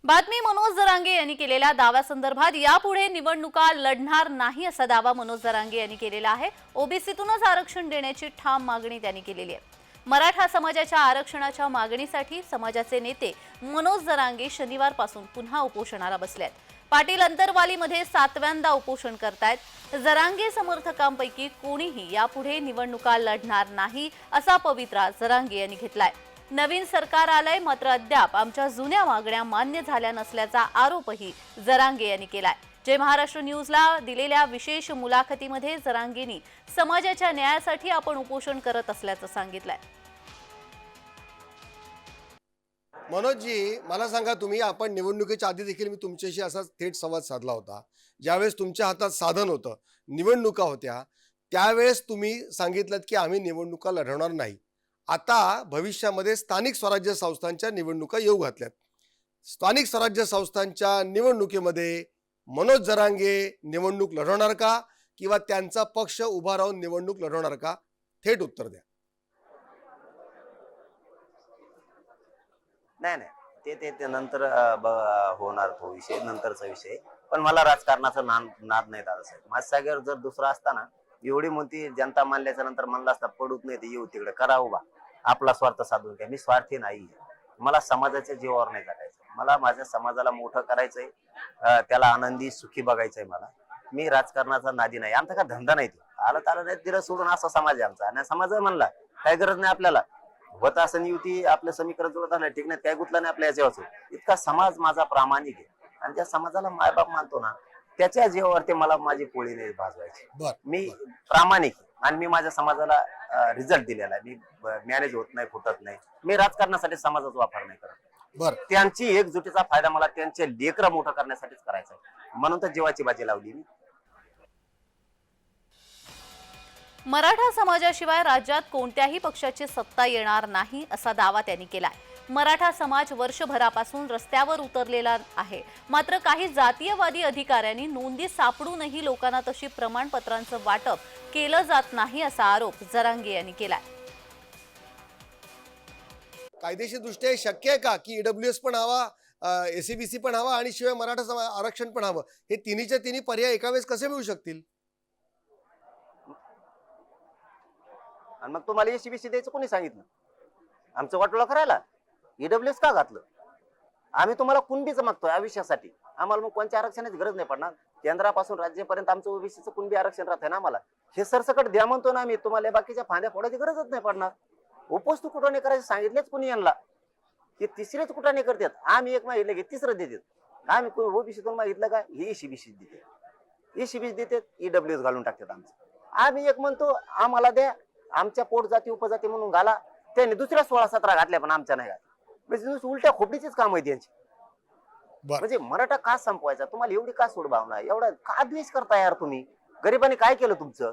बातमी मनोज जरांगे यांनी केलेल्या दाव्यासंदर्भात यापुढे निवडणुका लढणार नाही असा दावा मनोज जरांगे यांनी केलेला आहे। ओबीसीतूनच आरक्षण देण्याची ठाम मागणी त्यांनी केलेली आहे। मराठा समाजाच्या आरक्षणाच्या मागणीसाठी समाजाचे नेते मनोज जरांगे शनिवारपासून पुन्हा उपोषणाला बसले आहेत। पाटील अंतरवालीमध्ये 7व्यांदा उपोषण करतायत। जरांगे समर्थकांपैकी कोणीही यापुढे निवडणुका लढणार नाही असा पवित्रा जरांगे यांनी घेतलाय। नवीन सरकार आलंय मात्र अद्याप आमच्या जुन्या मागण्या मान्य झाल्या नसल्याचा आरोपही जरांगे यांनी केलाय। जय महाराष्ट्र न्यूजला दिलेल्या विशेष मुलाखतीमध्ये जरांगेंनी समाजाच्या न्यायासाठी आपण उपोषण करत असल्याचं सांगितलंय। मनोजजी, मला सांगा, तुम्ही आपण निवडणुकीच्या आधी देखील मी तुमच्याशी असाच थेट संवाद साधला होता। ज्यावेळेस तुमच्या हातात साधन होतं, निवडणुका होत्या, त्यावेळेस तुम्ही सांगितलं की आम्ही निवडणुका लढवणार नाही। आता भविष्यामध्ये स्थानिक स्वराज्य संस्थांच्या निवडणुका येऊ घातल्यात। स्थानिक स्वराज्य संस्थांच्या निवडणुकीमध्ये मनोज जरांगे निवडणूक लढवणार का किंवा त्यांचा पक्ष उभा राहून निवडणूक लढवणार का? थेट उत्तर द्या। नाही नाही, ते नंतर होणार, तो विषय नंतरचा विषय। पण मला राजकारणाचा नाद नाही दादासाहेब। माझ्या जागेवर जर दुसरा असताना एवढी मोठी जनता मानल्याच्या नंतर म्हणला असता पडूच नाही, ते येऊ तिकडे करा उभा, आपला स्वार्थ साधून घ्या। मी स्वार्थी नाही, मला समाजाच्या जीवावर नाही टाकायचं। मला माझ्या समाजाला मोठं करायचंय, त्याला आनंदी सुखी बघायचंय मला। मी राजकारणाचा नादी नाही, आमचा काय धंदा नाही। आलं नाही दिलं सोडून असा समाज आहे आमचा। आणि समाज म्हणला काय गरज नाही आपल्याला, होत असं युती आपलं समीकरण जुळत आलं ठीक नाही, काय गुतलं नाही आपल्या याच्यावर। इतका समाज माझा प्रामाणिक आहे आणि त्या समाजाला मायबाप मानतो ना, त्याच्या जीवावरती मला माझी पोळी नाही भाजवायची। मी प्रामाणिक आणि मी माझ्या समाजाला रिझल्ट दिलेला आहे। मी मॅनेज होत नाही, फुटत नाही। मी राजकारणासाठी समाजाचा वापर नाही करत। त्यांची एकजुटीचा फायदा मला त्यांचे लेकरं मोठं करण्यासाठीच करायचा आहे, म्हणून तर जीवाची बाजी लावली मी। मराठा समाजाशिवाय राज्यात कोणत्याही पक्षाची सत्ता येणार नाही असा दावा त्यांनी केलाय। मराठा समाज वर्षभरापासून रस्त्यावर उतरलेला आहे, मात्र काही जातीयवादी अधिकाऱ्यांनी नोंदी सापडूनही लोकांना तशी प्रमाणपत्रांचं वाटप केलं जात नाही असा आरोप जरांगे यांनी केलाय। कायदेशीर दृष्ट्या शक्य आहे का की ईडब्ल्यूएस पण हवा, एसीबीसी पण हवा आणि शिवाय मराठा आरक्षण पण हवं? हे तिन्हीच्या तिन्ही पर्याय एका वेळेस कसे मिळू शकतील? आणि मग तुम्हाला एसीबीसी द्यायचं कोणी सांगितलं? आमचं वाटोळा करायला ईडब्ल्यूएस का घातलं? आम्ही तुम्हाला कुणबीचं मागतोय आयुष्यासाठी, आम्हाला मग कोणत्या आरक्षणाची गरज नाही पडणार। केंद्रापासून राज्यापर्यंत आमचं ओबीसीचं कुणबी आरक्षण राहतंय ना आम्हाला। हे सरसकट द्या म्हणतो ना आम्ही, तुम्हाला बाकीच्या फांद्या फोडायची गरजच नाही पडणार। उपवस्तू कुठं करायचे सांगितलेच कुणी यांना, हे तिसरेच कुठं करतात। आम्ही एक मागितलं की तिसरं देतात। आम्ही ओबीसीतून मागितलं का हे एसीबीसी देतात, एसीबीसी देतात, ईडब्ल्यूएस घालून टाकतात आमचं। आम्ही एक म्हणतो आम्हाला द्या, आमच्या पोट जाती उपजाती म्हणून घाला, त्यांनी दुसऱ्या 16-17 घातल्या पण आमच्या नाही घातल्या। म्हणजे उलट्या खोपडीचीच काम आहे त्यांची। म्हणजे मराठा का संपवायचा? तुम्हाला एवढी का सोडभावना, एवढा का द्वेष करता यार तुम्ही? गरिबांनी काय केलं तुमचं?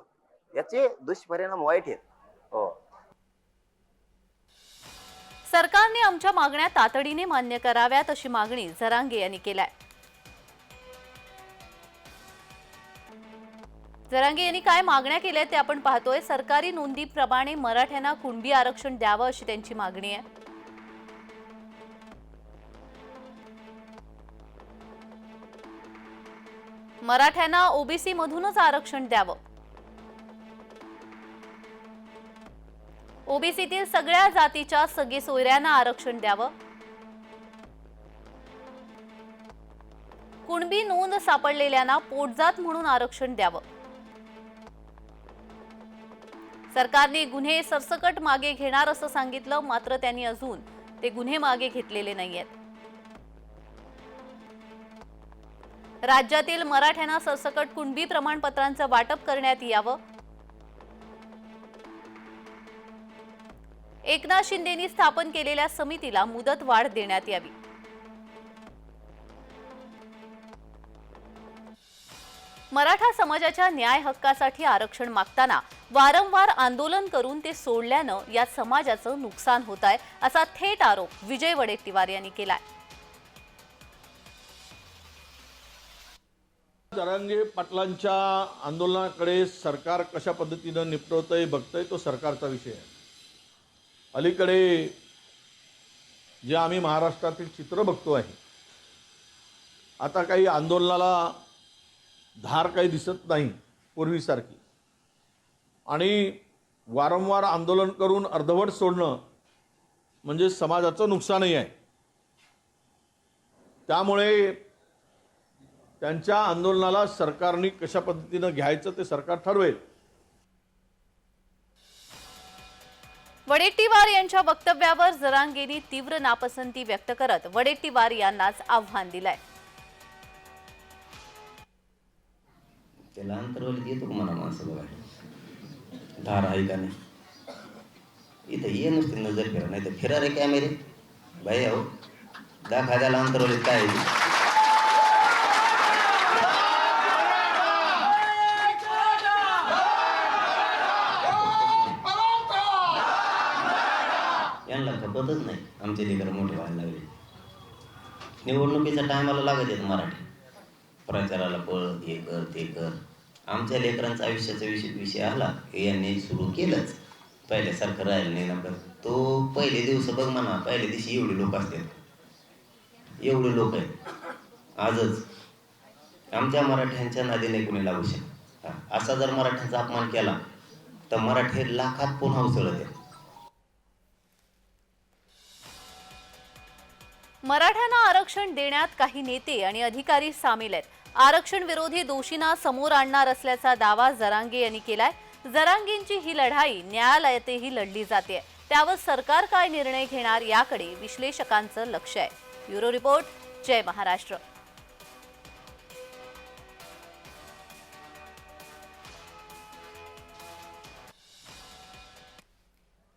याचे दुष्परिणाम वाईट आहेत। हो, सरकारने आमच्या मागण्या तातडीने मान्य कराव्यात अशी मागणी जरांगे यांनी केलाय। जरांगे यांनी काय मागण्या केल्या ते आपण पाहतोय। सरकारी नोंदीप्रमाणे मराठ्यांना कुणबी आरक्षण द्यावं अशी त्यांची मागणी आहे। मराठ्यांना ओबीसी मधूनच आरक्षण द्यावं, ओबीसीतील सगळ्या जातीच्या सगळे सोयऱ्यांना आरक्षण द्यावं, कुणबी नोंद सापडलेल्यांना पोटजात म्हणून आरक्षण द्यावं। सरकारने गुन्हे सरसकट मागे घेणार असं सांगितलं, मात्र त्यांनी अजून ते गुन्हे मागे घेतलेले नाहीयेत। राज्यातील मराठ्यांना सरसकट कुणबी प्रमाणपत्रांचं वाटप करण्यात यावं। एकनाथ शिंदेंनी स्थापन केलेल्या समितीला मुदत वाढ देण्यात यावी। मराठा समाजाच्या न्याय हक्कासाठी आरक्षण मागताना वारंवार आंदोलन करून ते सोडल्यानं या समाजाचं नुकसान होत आहे असा थेट आरोप विजय वडेट्टीवार यांनी केलाय। जरांगे पाटलांच्या आंदोलनाकडे सरकार कशा पद्धतीने निपटवतंय बघतंय तो सरकारचा विषय आहे। अलीकडे जे आम्ही महाराष्ट्रातील चित्र बघतो आहे आता काही आंदोलनाला धार काही दिसत नाही पूर्वीसारखी, आणि वारंवार आंदोलन करून अर्धवट सोडणं म्हणजे समाजाचं नुकसानही आहे. त्यामुळे त्यांच्या आंदोलनाला सरकारने कशा पद्धतीनं घ्यायचं ते सरकार ठरवेल. वडेट्टीवार यांच्या वक्तव्यावर जरांगेंनी तीव्र नापसंती व्यक्त करत वडेट्टीवार यांनाच आव्हान दिलंय. त्याला अंतरवलीत येतो का मला माणसं बघायला? धार आहे का नाही? इथं ये नुसते नजर फिरा, नाही तर फिरा रे कॅमेरे भाई. अहो दाखवा त्याला अंतरवलीत काय आहे ते. यांना खपतच नाही. आमचे लेकरं मोठे व्हायला लागले. निवडणुकीच्या टायमाला लागत आहेत मराठी प्रचाराला, पळ हे कर ते कर. आमच्या लेकरांचा आयुष्याचा विषय आला हे यांनी सुरू केलंच. पहिल्यासारखं राहिलं नाही ना. तो पहिले दिवस बघ म्हणा, पहिल्या दिवशी एवढे लोक असतात, एवढे लोक आहेत. आजच आमच्या मराठ्यांच्या नादी नाही कोणी लागू शकत. असा जर मराठ्यांचा अपमान केला तर मराठी लाखात पुन्हा उसळत आहेत. मराठ्यांना आरक्षण देण्यात काही नेते आणि अधिकारी सामील आहेत. आरक्षण विरोधी दोषींना समोर आणणार असल्याचा दावा जरांगे यांनी केलाय. जरांगेंची ही लढाई न्यायालयातही लढली जाते. त्यावर सरकार काय निर्णय घेणार याकडे विश्लेषकांचं लक्ष आहे. ब्युरो रिपोर्ट, जय महाराष्ट्र.